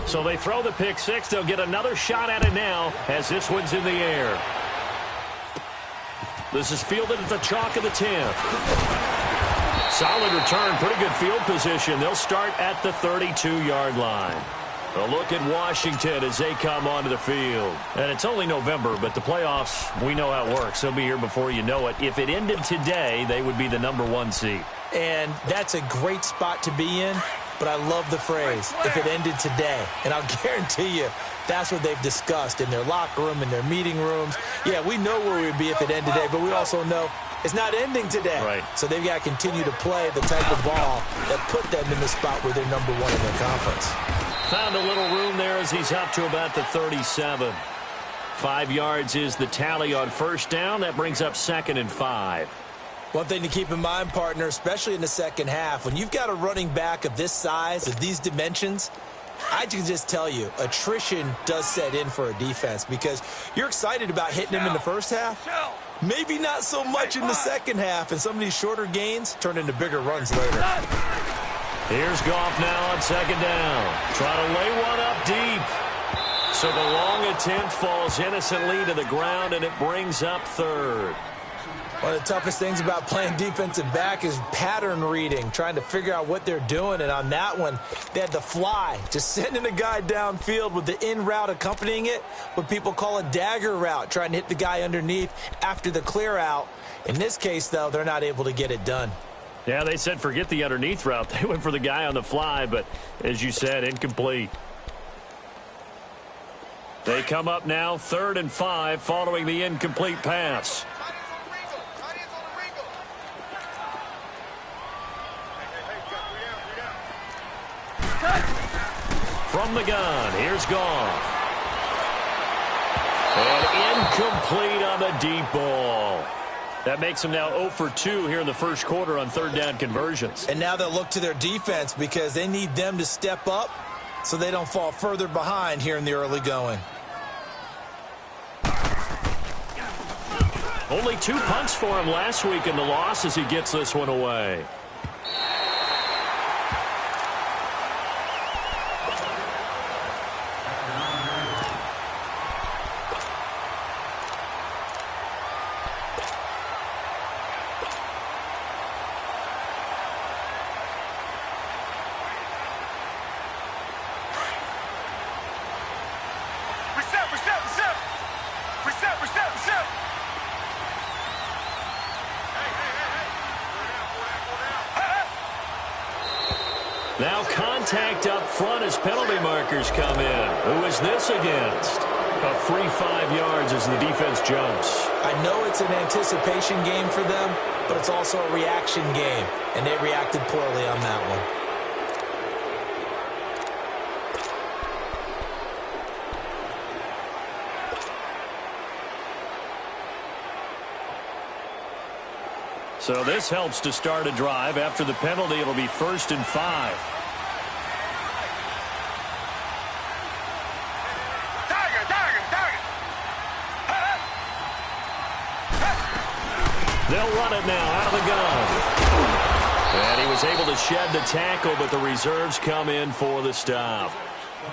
So they throw the pick six. They'll get another shot at it now as this one's in the air. This is fielded at the chalk of the 10. Solid return, pretty good field position. They'll start at the 32-yard line. A look at Washington as they come onto the field. And it's only November, but the playoffs, we know how it works. They'll be here before you know it. If it ended today, they would be the #1 seed. And that's a great spot to be in, but I love the phrase, if it ended today. And I'll guarantee you, that's what they've discussed in their locker room, in their meeting rooms. Yeah, we know where we'd be if it ended today, but we also know it's not ending today. Right. So they've got to continue to play the type of ball that put them in the spot where they're #1 in their conference. Found a little room there as he's up to about the 37. 5 yards is the tally on first down. That brings up 2nd and 5. One thing to keep in mind, partner, especially in the second half, when you've got a running back of this size, of these dimensions, I can just tell you, attrition does set in for a defense because you're excited about hitting him in the first half. Maybe not so much in the second half, and some of these shorter gains turn into bigger runs later. Here's Goff now on 2nd down. Try to lay one up deep. So the long attempt falls innocently to the ground, and it brings up 3rd. One of the toughest things about playing defensive back is pattern reading, trying to figure out what they're doing. And on that one, they had the fly, just sending a guy downfield with the in route accompanying it, what people call a dagger route, trying to hit the guy underneath after the clear out. In this case, though, they're not able to get it done. Yeah, they said forget the underneath route. They went for the guy on the fly, but as you said, incomplete. They come up now 3rd and 5 following the incomplete pass. From the gun, here's Goff. And incomplete on the deep ball. That makes them now 0 for 2 here in the first quarter on 3rd down conversions. And now they'll look to their defense because they need them to step up so they don't fall further behind here in the early going. Only 2 punts for him last week in the loss as he gets this one away. Now contact up front as penalty markers come in. Who is this against? A free 5 yards as the defense jumps. I know it's an anticipation game for them, but it's also a reaction game, and they reacted poorly on that one. So this helps to start a drive. After the penalty, it'll be 1st and 5. They'll run it now out of the gun. And he was able to shed the tackle, but the reserves come in for the stop.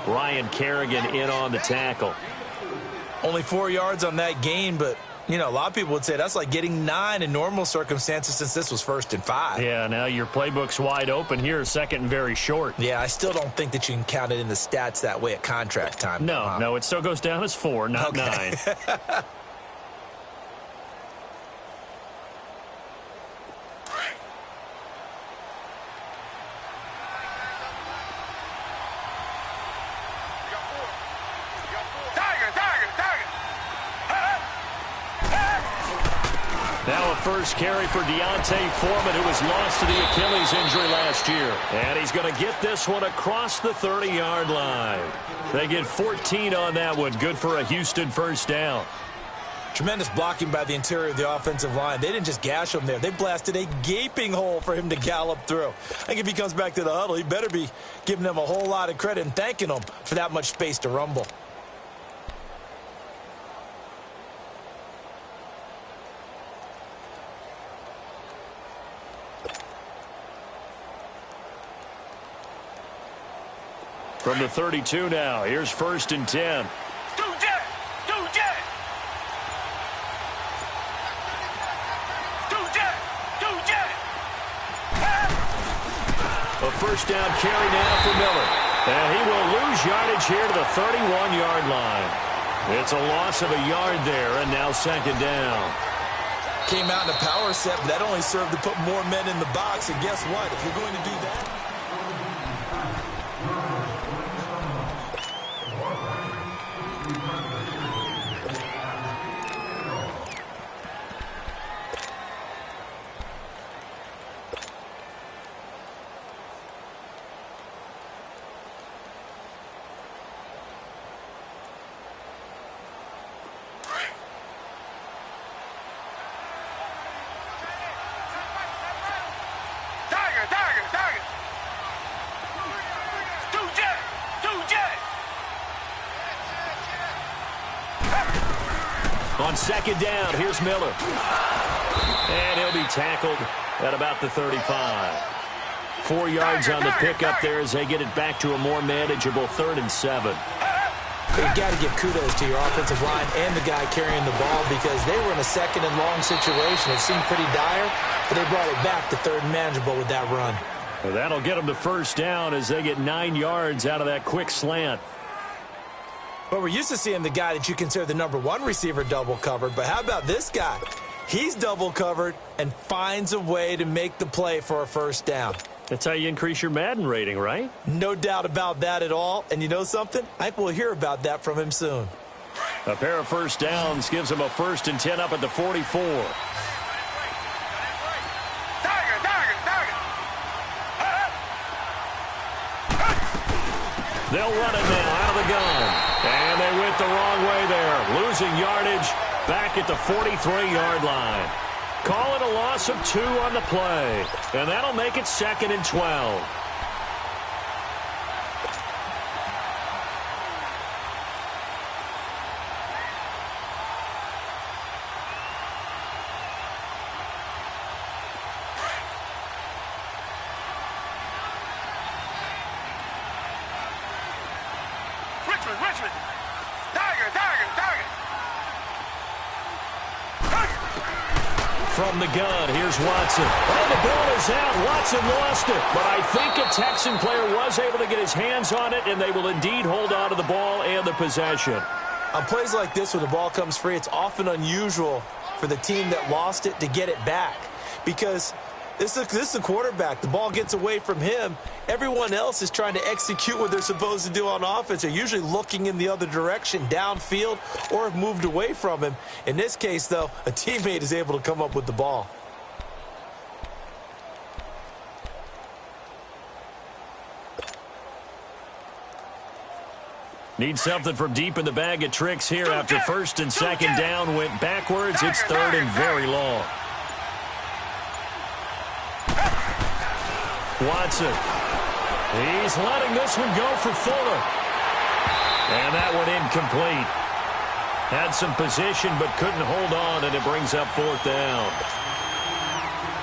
Ryan Kerrigan in on the tackle. Only 4 yards on that gain, but you know, a lot of people would say that's like getting 9 in normal circumstances since this was 1st and 5. Yeah, now your playbook's wide open here, 2nd and very short. Yeah, I still don't think that you can count it in the stats that way at contract time. No, it still goes down as 4, not 9. Now a first carry for Deontay Foreman, who was lost to the Achilles injury last year. And he's going to get this one across the 30-yard line. They get 14 on that one. Good for a Houston first down. Tremendous blocking by the interior of the offensive line. They didn't just gash him there. They blasted a gaping hole for him to gallop through. I think if he comes back to the huddle, he better be giving them a whole lot of credit and thanking them for that much space to rumble. From the 32 now, here's 1st and 10. A first down carry now for Miller. And he will lose yardage here to the 31-yard line. It's a loss of a yard there, and now 2nd down. Came out in a power set, but that only served to put more men in the box. And guess what? If you're going to do that... On 2nd down, here's Miller. And he'll be tackled at about the 35. 4 yards on the pickup there as they get it back to a more manageable 3rd and 7. You've got to give kudos to your offensive line and the guy carrying the ball because they were in a 2nd and long situation. It seemed pretty dire, but they brought it back to 3rd and manageable with that run. Well, that'll get them to 1st down as they get 9 yards out of that quick slant. But we're used to seeing the guy that you consider the #1 receiver double covered. But how about this guy? He's double covered and finds a way to make the play for a 1st down. That's how you increase your Madden rating, right? No doubt about that at all. And you know something? I think we'll hear about that from him soon. A pair of 1st downs gives him a 1st and 10 up at the 44. They'll run it now out of the gun. And they went the wrong way there. Losing yardage back at the 43-yard line. Call it a loss of 2 on the play. And that'll make it 2nd and 12. Richmond. Tiger. From the gun, here's Watson. And the ball is out. Watson lost it. But I think a Texan player was able to get his hands on it, and they will indeed hold on to the ball and the possession. On plays like this, when the ball comes free, it's often unusual for the team that lost it to get it back. Because this is a quarterback. The ball gets away from him. Everyone else is trying to execute what they're supposed to do on offense. They're usually looking in the other direction, downfield, or have moved away from him. In this case, though, a teammate is able to come up with the ball. Need something from deep in the bag of tricks here after 1st and 2nd down went backwards. It's 3rd and very long. Watson. He's letting this one go for Fuller. And that one incomplete. Had some position but couldn't hold on, and it brings up 4th down.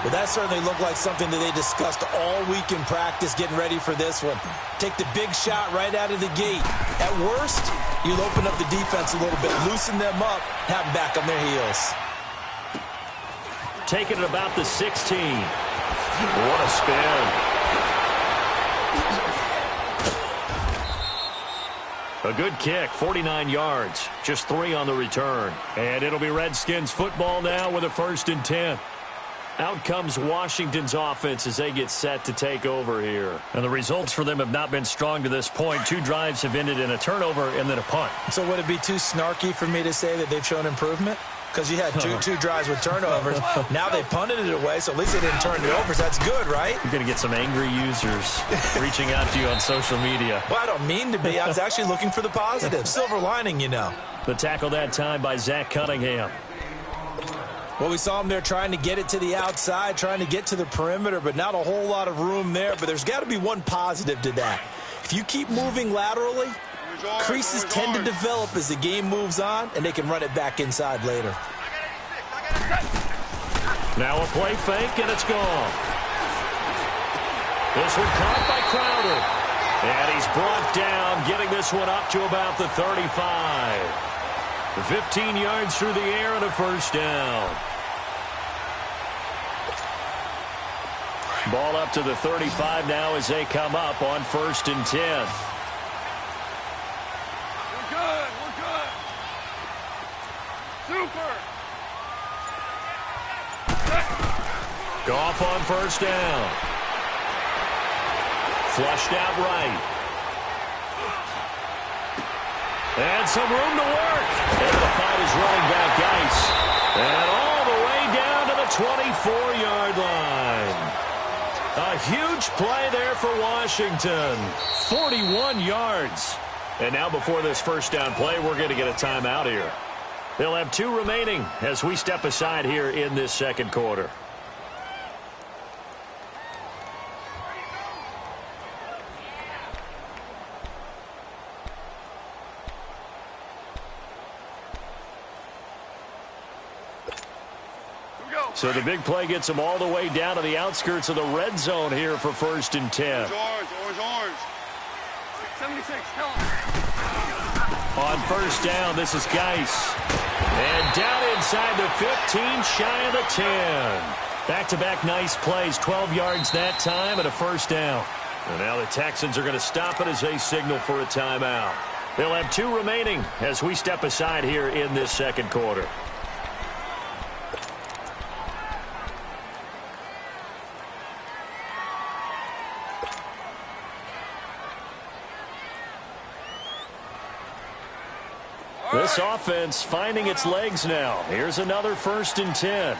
Well, that certainly looked like something that they discussed all week in practice getting ready for this one. Take the big shot right out of the gate. At worst, you'll open up the defense a little bit, loosen them up, have them back on their heels. Taking it about the 16. What a spin. A good kick, 49 yards, just 3 on the return. And it'll be Redskins football now with a 1st and 10. Out comes Washington's offense as they get set to take over here. And the results for them have not been strong to this point. 2 drives have ended in a turnover and then a punt. So would it be too snarky for me to say that they've shown improvement? Because you had two drives with turnovers. Now they punted it away, so at least they didn't turn it over. So that's good, right? You're going to get some angry users reaching out to you on social media. Well, I don't mean to be. I was actually looking for the positive. Silver lining, you know. The tackle that time by Zach Cunningham. Well, we saw him there trying to get it to the outside, trying to get to the perimeter, but not a whole lot of room there. But there's got to be one positive to that. If you keep moving laterally, creases tend to develop as the game moves on, and they can run it back inside later. Now a play fake, and it's gone. This one caught by Crowder. And he's brought down, getting this one up to about the 35. 15 yards through the air and a first down. Ball up to the 35 now as they come up on 1st and 10. We're good. We're good. Super. Goff on 1st down. Flushed out right. And some room to work. And the fight is running back Geis. And all the way down to the 24-yard line. A huge play there for Washington. 41 yards. And now before this first down play, we're going to get a timeout here. They'll have 2 remaining as we step aside here in this second quarter. So the big play gets them all the way down to the outskirts of the red zone here for 1st and 10. Orange. 76, tell him. On 1st down, this is Geis. And down inside the 15, shy of the 10. Back-to-back nice plays, 12 yards that time and a first down. And now the Texans are going to stop it as they signal for a timeout. They'll have 2 remaining as we step aside here in this second quarter. This offense finding its legs now. Here's another 1st and 10.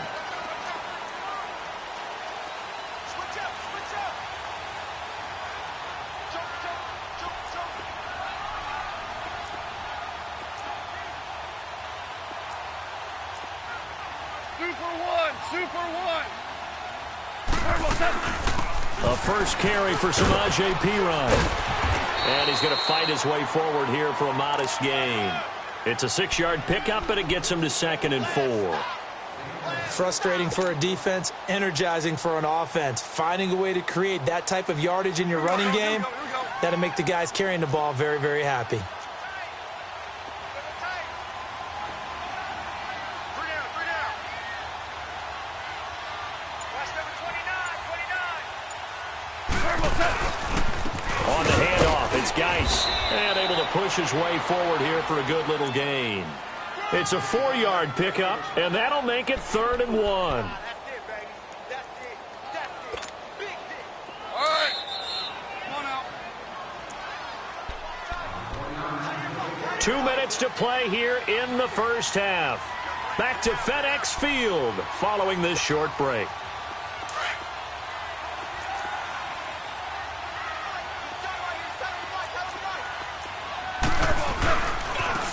Super one. A first carry for Samaje Perine. And he's going to fight his way forward here for a modest gain. It's a 6-yard pickup, and it gets him to 2nd and 4. Frustrating for a defense, energizing for an offense. Finding a way to create that type of yardage in your running game, that'll make the guys carrying the ball very, very happy. On the handoff, it's Geis. And able to push his way forward here for a good little gain. It's a 4-yard pickup, and that'll make it 3rd and 1. That's it, baby. That's it. Big hit. All right. Come on out. 2 minutes to play here in the first half. Back to FedEx Field following this short break.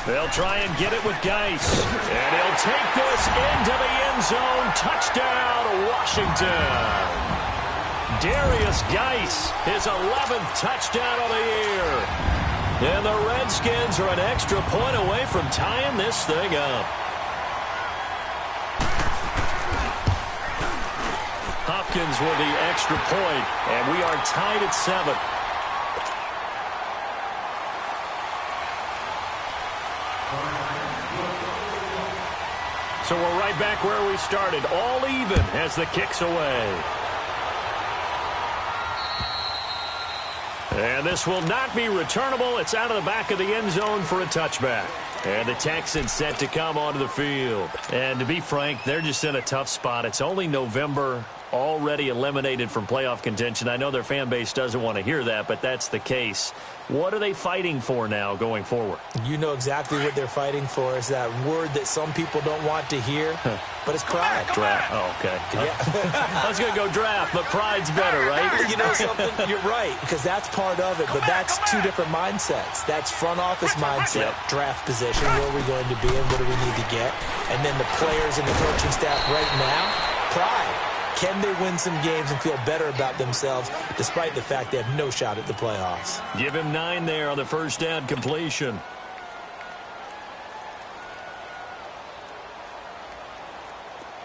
They'll try and get it with Geis. And he'll take this into the end zone. Touchdown, Washington. Darius Geis, his 11th touchdown of the year. And the Redskins are an extra point away from tying this thing up. Hopkins with the extra point, and we are tied at 7. So we're right back where we started, all even as the kick's away. And this will not be returnable. It's out of the back of the end zone for a touchback. And the Texans set to come onto the field. And to be frank, they're just in a tough spot. It's only November, already eliminated from playoff contention. I know their fan base doesn't want to hear that, but that's the case. What are they fighting for now going forward? You know exactly what they're fighting for. Is that word that some people don't want to hear, but it's pride. Draft. Oh, okay. Yeah. I was going to go draft, but pride's better, right? You know something? You're right, because that's part of it, but that's 2 different mindsets. That's front office mindset, draft position, where are we going to be and what do we need to get? And then the players and the coaching staff right now, pride. Can they win some games and feel better about themselves despite the fact they have no shot at the playoffs? Give him 9 there on the first down completion.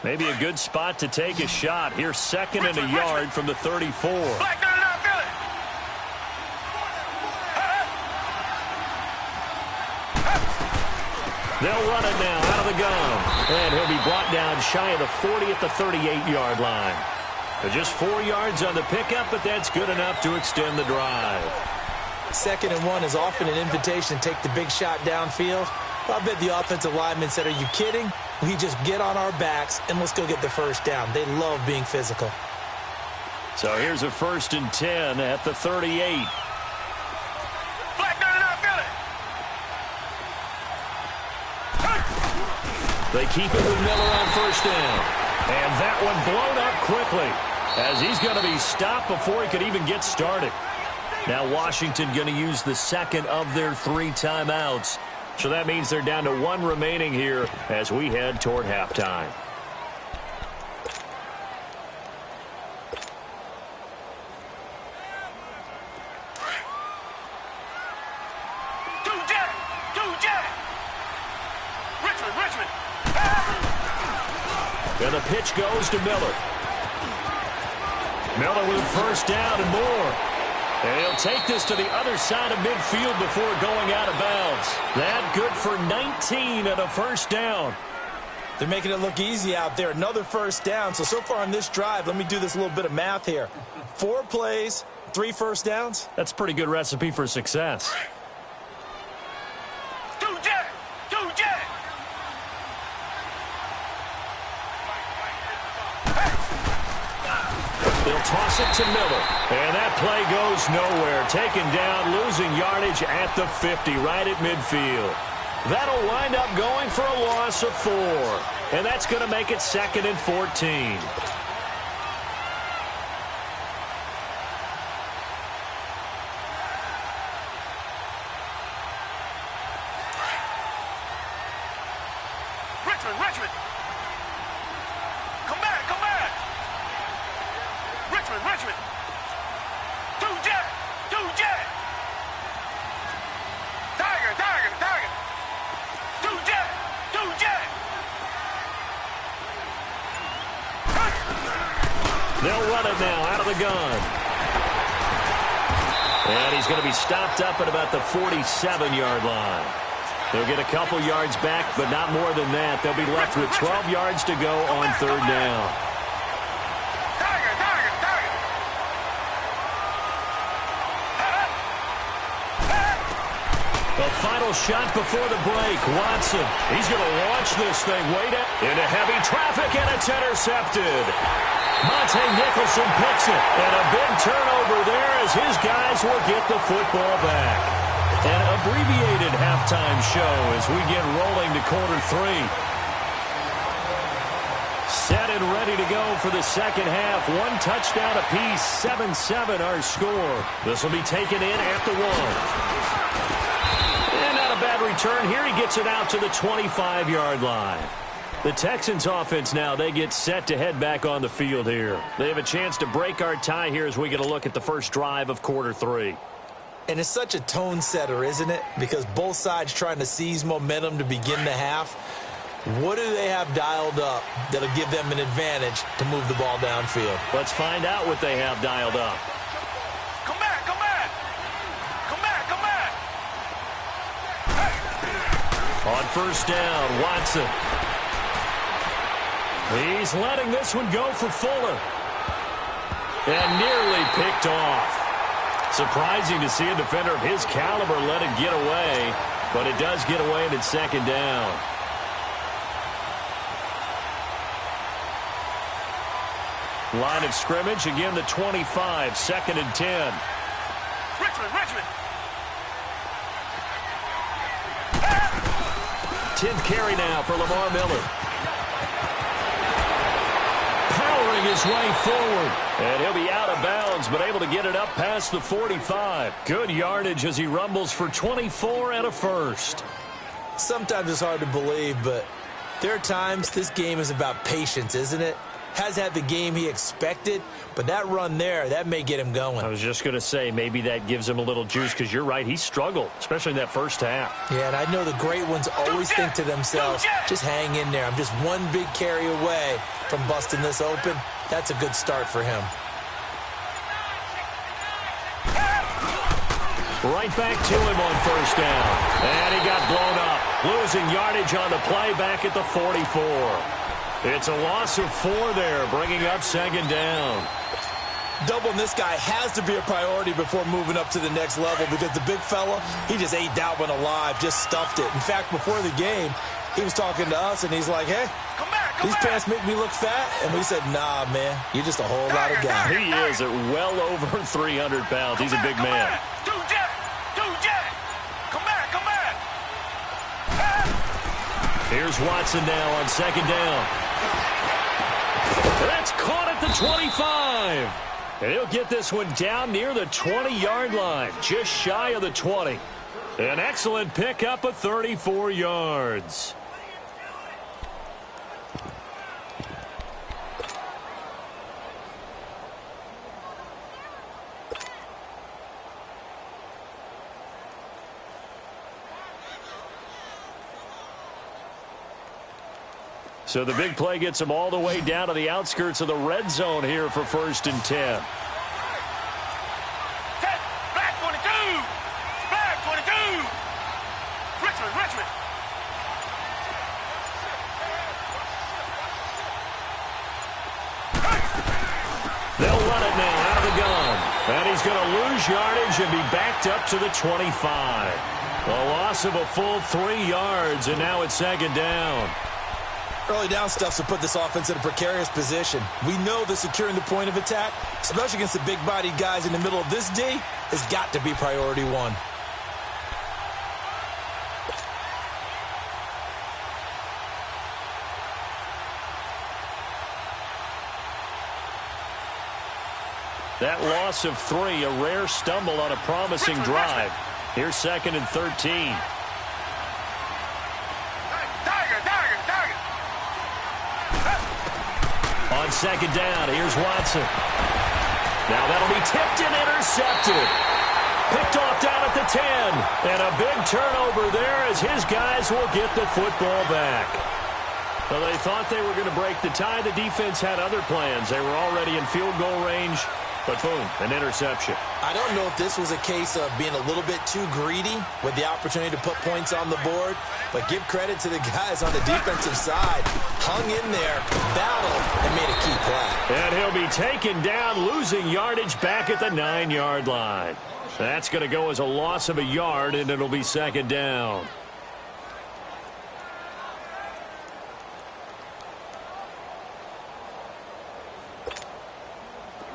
Maybe a good spot to take a shot. Here's 2nd and a yard from the 34. They'll run it now out of the gun. And he'll be brought down shy of the 40 at the 38-yard line. Just 4 yards on the pickup, but that's good enough to extend the drive. 2nd and 1 is often an invitation to take the big shot downfield. I bet the offensive lineman said, are you kidding? We just get on our backs and let's go get the first down. They love being physical. So here's a 1st and 10 at the 38. They keep it with Miller on 1st down. And that one blown up quickly as he's going to be stopped before he could even get started. Now Washington going to use the 2nd of their 3 timeouts. So that means they're down to 1 remaining here as we head toward halftime. And the pitch goes to Miller. Miller with 1st down and more. And he'll take this to the other side of midfield before going out of bounds. That good for 19 and a 1st down. They're making it look easy out there. Another 1st down. So far on this drive, let me do this little bit of math here. 4 plays, 3 1st downs. That's a pretty good recipe for success. They'll toss it to Miller. And that play goes nowhere. Taken down, losing yardage at the 50, right at midfield. That'll wind up going for a loss of 4. And that's going to make it 2nd and 14. Richmond. Come back. Richmond. Two jet. Tiger. Two jet. They'll run it now out of the gun. And he's going to be stopped up at about the 47-yard line. They'll get a couple yards back, but not more than that. They'll be left with 12 yards to go on 3rd down. The final shot before the break. Watson, he's going to launch this thing way down into heavy traffic, and it's intercepted. Monte Nicholson picks it, and a big turnover there as his guys will get the football back. An abbreviated halftime show as we get rolling to quarter 3. Set and ready to go for the 2nd half. 1 touchdown apiece, 7-7 our score. This will be taken in at the 1. And not a bad return here. He gets it out to the 25-yard line. The Texans offense now, they get set to head back on the field here. They have a chance to break our tie here as we get a look at the first drive of quarter 3. And it's such a tone setter, isn't it? Because both sides trying to seize momentum to begin the half. What do they have dialed up that'll give them an advantage to move the ball downfield? Let's find out what they have dialed up. Come back. On 1st down, Watson. He's letting this one go for Fuller. And nearly picked off. Surprising to see a defender of his caliber let it get away, but it does get away and it's 2nd down. Line of scrimmage, again the 25, 2nd and 10. Richmond. 10th carry now for Lamar Miller. Powering his way forward. And he'll be out of bounds, but able to get it up past the 45. Good yardage as he rumbles for 24 and a 1st. Sometimes it's hard to believe, but there are times this game is about patience, isn't it? Has had the game he expected, but that run there, that may get him going. I was just going to say, maybe that gives him a little juice, because you're right, he struggled, especially in that 1st half. Yeah, and I know the great ones always think to themselves, just hang in there. I'm just one big carry away from busting this open. That's a good start for him. Right back to him on 1st down. And he got blown up. Losing yardage on the play back at the 44. It's a loss of 4 there, bringing up second down. Doubling this guy has to be a priority before moving up to the next level because the big fella, he just ate that one alive, just stuffed it. In fact, before the game, he was talking to us, and he's like, hey, these pants make me look fat. And we said, nah, man, you're just a whole lot of guy. He is at well over 300 pounds. He's a big man. Here's Watson now on second down. That's caught at the 25. And he'll get this one down near the 20-yard line, just shy of the 20. An excellent pickup of 34 yards. So the big play gets him all the way down to the outskirts of the red zone here for 1st and 10. Black 22! Black 22! Richmond! They'll run it now out of the gun. And he's going to lose yardage and be backed up to the 25. A loss of a full 3 yards, and now it's second down. Early down stuff to put this offense in a precarious position. We know that securing the point of attack, especially against the big-bodied guys in the middle of this D, has got to be priority 1. That loss of 3, a rare stumble on a promising drive. Here's 2nd and 13. On second down, here's Watson. Now that'll be tipped and intercepted. Picked off down at the 10. And a big turnover there as his guys will get the football back. Well, they thought they were going to break the tie. The defense had other plans. They were already in field goal range. But boom, an interception. I don't know if this was a case of being a little bit too greedy with the opportunity to put points on the board, but give credit to the guys on the defensive side. Hung in there, battled, and made a key play. And he'll be taken down, losing yardage back at the 9-yard line. That's going to go as a loss of a yard, and it'll be second down.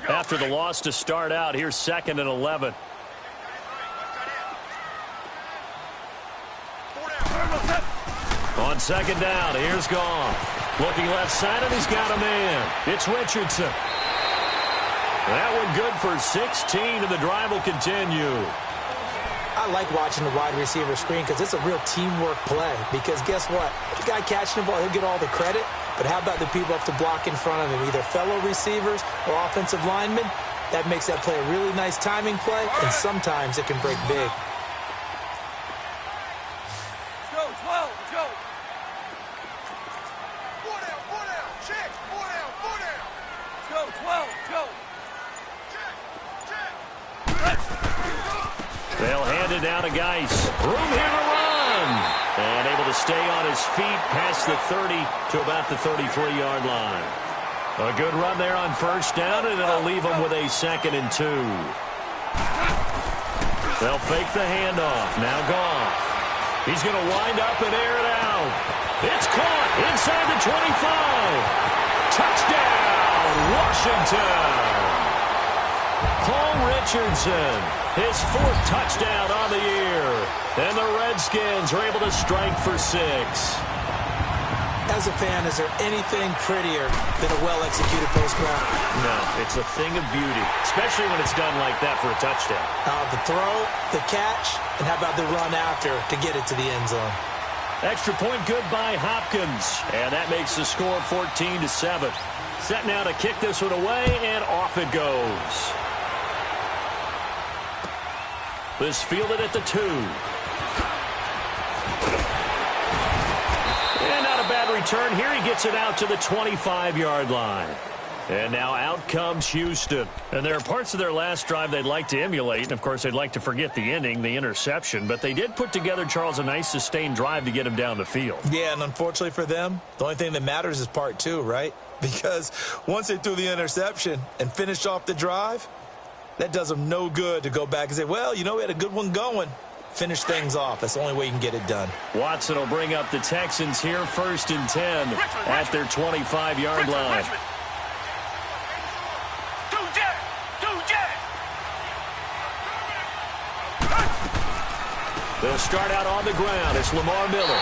After the loss to start out, here's 2nd and 11. On second down, here's Goff. Looking left side, and he's got a man. It's Richardson. That one good for 16, and the drive will continue. I like watching the wide receiver screen because it's a real teamwork play. Because guess what? The guy catching the ball, he'll get all the credit. But how about the people up to block in front of him, either fellow receivers or offensive linemen? That makes that play a really nice timing play, and sometimes it can break big. Go, 12, go. 4 down, check. 4 down. Go, 12, go. Check. They'll hand it down to Geis. Room here to run. And able to stay on his feet past the 30 to about the 33-yard line. A good run there on first down, and it'll leave him with a 2nd and 2. They'll fake the handoff. Now Goff. He's going to wind up and air it out. It's caught inside the 25. Touchdown, Washington. Paul Richardson, his 4th touchdown on the year. And the Redskins are able to strike for 6. As a fan, is there anything prettier than a well-executed post route? No, it's a thing of beauty, especially when it's done like that for a touchdown. The throw, the catch, and how about the run after to get it to the end zone? Extra point good by Hopkins, and that makes the score 14-7. Set now to kick this one away, and off it goes. This fielded at the 2. And not a bad return here. He gets it out to the 25-yard line. And now out comes Houston. And there are parts of their last drive they'd like to emulate. And, of course, they'd like to forget the ending, the interception. But they did put together, Charles, a nice sustained drive to get him down the field. Yeah, and unfortunately for them, the only thing that matters is part two, right? Because once they threw the interception and finished off the drive, that does them no good to go back and say, well, you know, we had a good one going. Finish things off. That's the only way you can get it done. Watson will bring up the Texans here, 1st and 10 at their 25-yard line. They'll start out on the ground. It's Lamar Miller.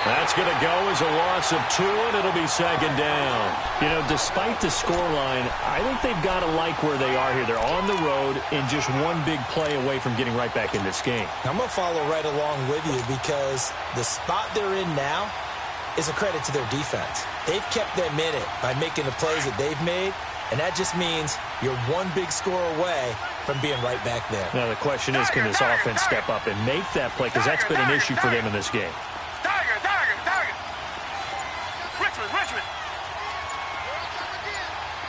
That's going to go as a loss of 2, and it'll be 2nd down. You know, despite the scoreline, I think they've got to like where they are here. They're on the road and just one big play away from getting right back in this game. I'm going to follow right along with you because the spot they're in now is a credit to their defense. They've kept them in it by making the plays that they've made, and that just means you're one big score away from being right back there. Now, the question is, can this offense step up and make that play? Because that's been an issue for them in this game. Richmond.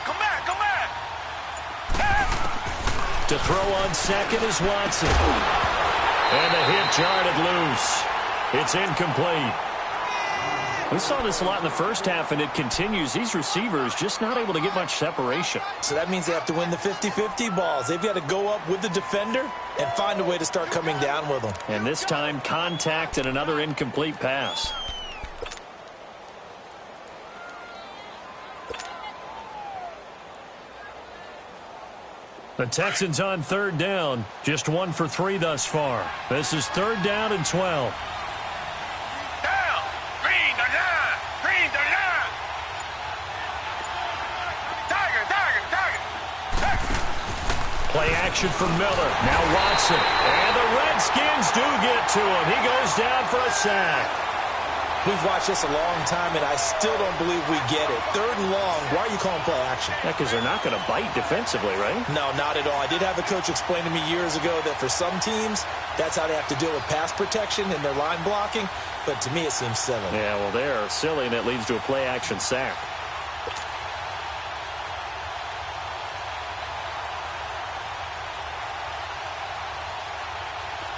Come back. To throw on second is Watson. And the hit jarred it loose. It's incomplete. We saw this a lot in the first half, and it continues. These receivers just not able to get much separation. So that means they have to win the 50-50 balls. They've got to go up with the defender and find a way to start coming down with them. And this time, contact and another incomplete pass. The Texans on 3rd down. Just 1 for 3 thus far. This is 3rd down and 12. Play action for Miller. Now Watson. And the Redskins do get to him. He goes down for a sack. We've watched this a long time, and I still don't believe we get it. 3rd and long. Why are you calling play action? Yeah, because they're not going to bite defensively, right? No, not at all. I did have a coach explain to me years ago that for some teams, that's how they have to deal with pass protection and their line blocking. But to me, it seems silly. Yeah, well, they're silly, and it leads to a play action sack.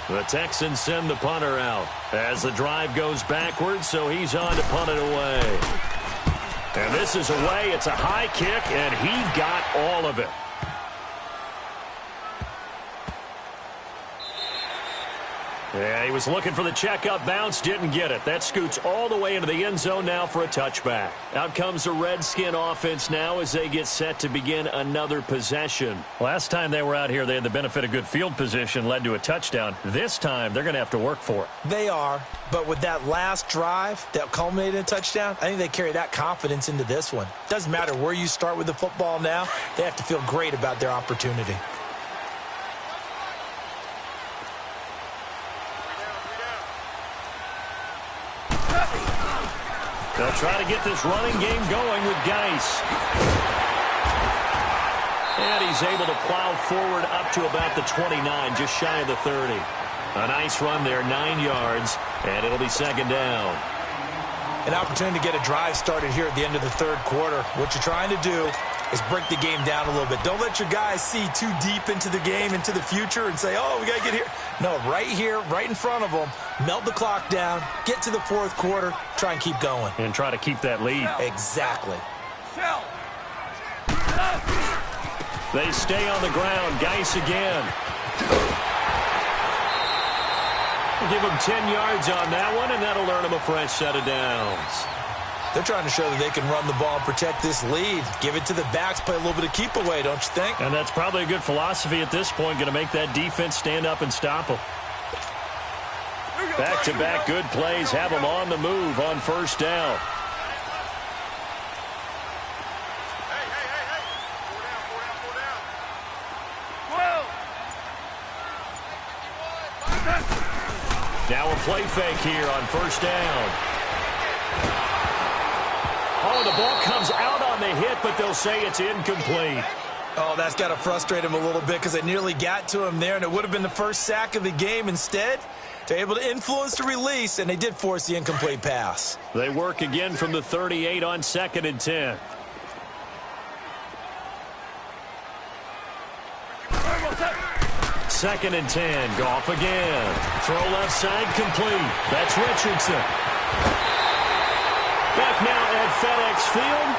The Texans send the punter out as the drive goes backwards, so he's on to punt it away. And this is away. It's a high kick, and he got all of it. Yeah, he was looking for the checkup bounce, didn't get it. That scoots all the way into the end zone now for a touchback. Out comes the Redskin offense now as they get set to begin another possession. Last time they were out here, they had the benefit of good field position, led to a touchdown. This time, they're going to have to work for it. They are, but with that last drive that culminated in a touchdown, I think they carry that confidence into this one. Doesn't matter where you start with the football now, they have to feel great about their opportunity. They'll try to get this running game going with Geis. And he's able to plow forward up to about the 29, just shy of the 30. A nice run there, 9 yards, and it'll be 2nd down. An opportunity to get a drive started here at the end of the 3rd quarter. What you're trying to do is break the game down a little bit. Don't let your guys see too deep into the game, into the future, and say, oh, we got to get here. No, right here, right in front of them, melt the clock down, get to the 4th quarter, try and keep going. And try to keep that lead. Exactly. They stay on the ground. Geis again. We'll give them 10 yards on that one, and that'll earn them a fresh set of downs. They're trying to show that they can run the ball and protect this lead. Give it to the backs, play a little bit of keep away, don't you think? And that's probably a good philosophy at this point, going to make that defense stand up and stop them. Back-to-back good plays have them on the move on 1st down. Now a play fake here on 1st down. Oh, the ball comes out on the hit, but they'll say it's incomplete. Oh, that's got to frustrate him a little bit because they nearly got to him there, and it would have been the first sack of the game. Instead, they're able to influence the release, and they did force the incomplete pass. They work again from the 38 on 2nd and 10. 2nd and 10. Goff again. Throw left side complete. That's Richardson. Back now at FedEx Field.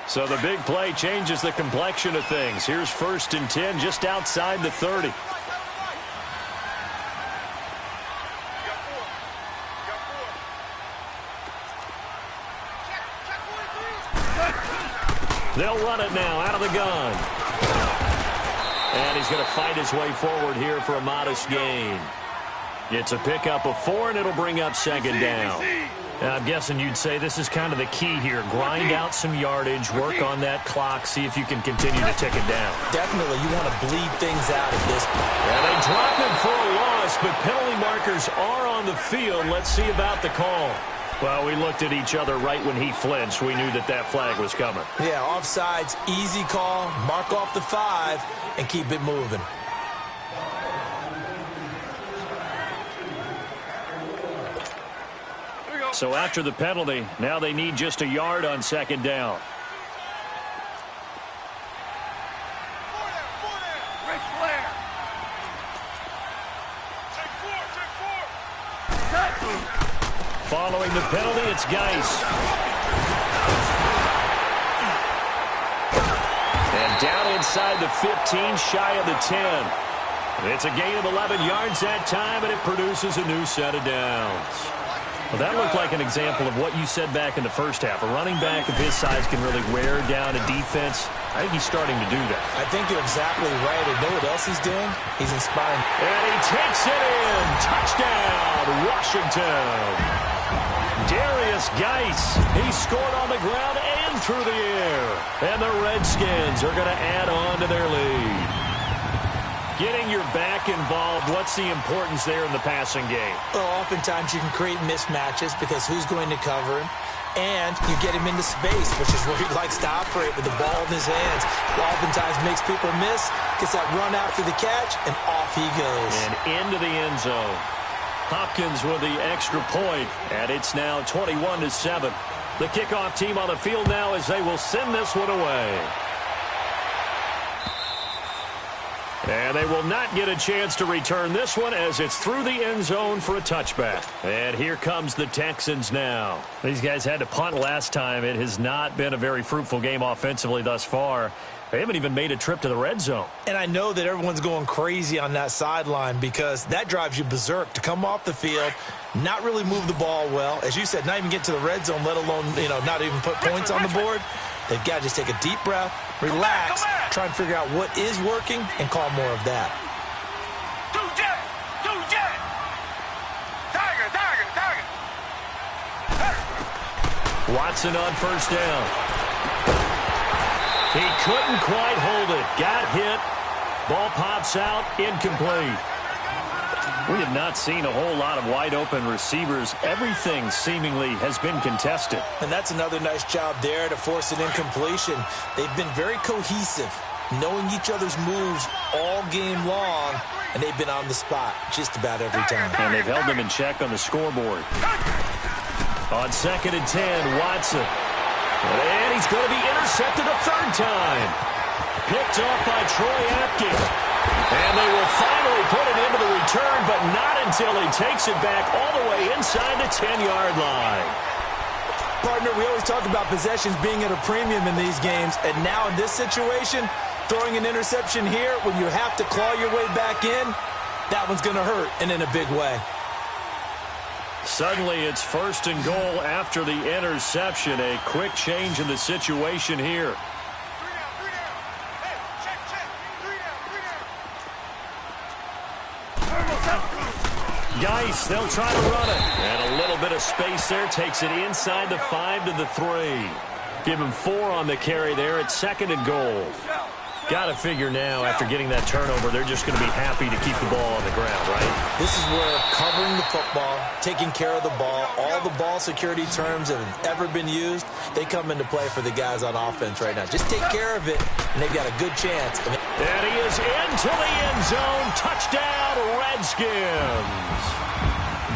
So the big play changes the complexion of things. Here's 1st and 10 just outside the 30. They'll run it now out of the gun. And he's going to fight his way forward here for a modest gain. It's a pickup of 4, and it'll bring up 2nd down. I'm guessing you'd say this is kind of the key here. Grind out some yardage, work on that clock, see if you can continue to tick it down. Definitely, you want to bleed things out at this point. Yeah, they drop him for a loss, but penalty markers are on the field. Let's see about the call. Well, we looked at each other right when he flinched. We knew that that flag was coming. Yeah, offsides, easy call, mark off the 5, and keep it moving. So after the penalty, now they need just a yard on 2nd down. Following the penalty, it's Geis. And down inside the 15, shy of the 10. It's a gain of 11 yards that time, and it produces a new set of downs. Well, that looked like an example of what you said back in the first half. A running back of his size can really wear down a defense. I think he's starting to do that. I think you're exactly right. And know what else he's doing? He's inspiring. And he takes it in. Touchdown, Washington. Darius Geis. He scored on the ground and through the air. And the Redskins are going to add on to their lead. Getting your back involved, what's the importance there in the passing game? Well, oftentimes you can create mismatches because who's going to cover him? And you get him into space, which is where he likes to operate with the ball in his hands. Oftentimes makes people miss, gets that run after the catch, and off he goes. And into the end zone. Hopkins with the extra point, and it's now 21-7. The kickoff team on the field now as they will send this one away. And they will not get a chance to return this one as it's through the end zone for a touchback. And here comes the Texans now. These guys had to punt last time. It has not been a very fruitful game offensively thus far. They haven't even made a trip to the red zone. And I know that everyone's going crazy on that sideline because that drives you berserk to come off the field, not really move the ball well. As you said, not even get to the red zone, let alone, not even put points on the board. They've got to just take a deep breath, relax, try and figure out what is working, and call more of that. Watson on 1st down. He couldn't quite hold it. Got hit. Ball pops out. Incomplete. We have not seen a whole lot of wide-open receivers. Everything seemingly has been contested. And that's another nice job there to force an incompletion. They've been very cohesive, knowing each other's moves all game long, and they've been on the spot just about every time. And they've held them in check on the scoreboard. On 2nd and 10, Watson. And he's going to be intercepted a 3rd time. Picked off by Troy Apke. And they will finally put it into the return, but not until he takes it back all the way inside the 10-yard line. Partner, we always talk about possessions being at a premium in these games, and now in this situation, throwing an interception here when you have to claw your way back in, that one's going to hurt, and in a big way. Suddenly it's 1st and goal after the interception. A quick change in the situation here. Geis, they'll try to run it. And a little bit of space there. Takes it inside the 5 to the 3. Give him 4 on the carry there. It's 2nd and goal. Got to figure now, after getting that turnover, they're just going to be happy to keep the ball on the ground, right? This is where covering the football, taking care of the ball, all the ball security terms that have ever been used, they come into play for the guys on offense right now. Just take care of it, and they've got a good chance. And he is into the end zone. Touchdown, Redskins.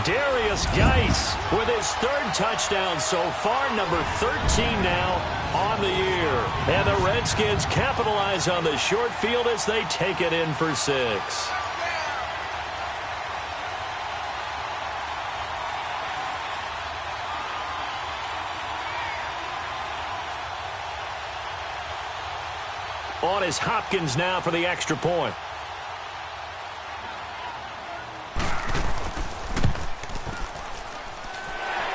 Darius Geis with his third touchdown so far, number 13 now on the year. And the Redskins capitalize on the short field as they take it in for 6. On is Hopkins now for the extra point.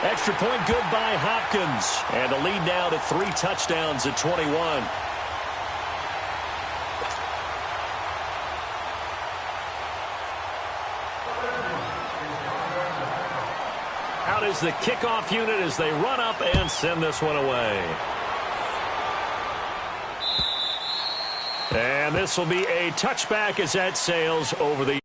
Extra point good by Hopkins. And the lead now to 3 touchdowns at 21. Out is the kickoff unit as they run up and send this one away. And this will be a touchback as that sails over the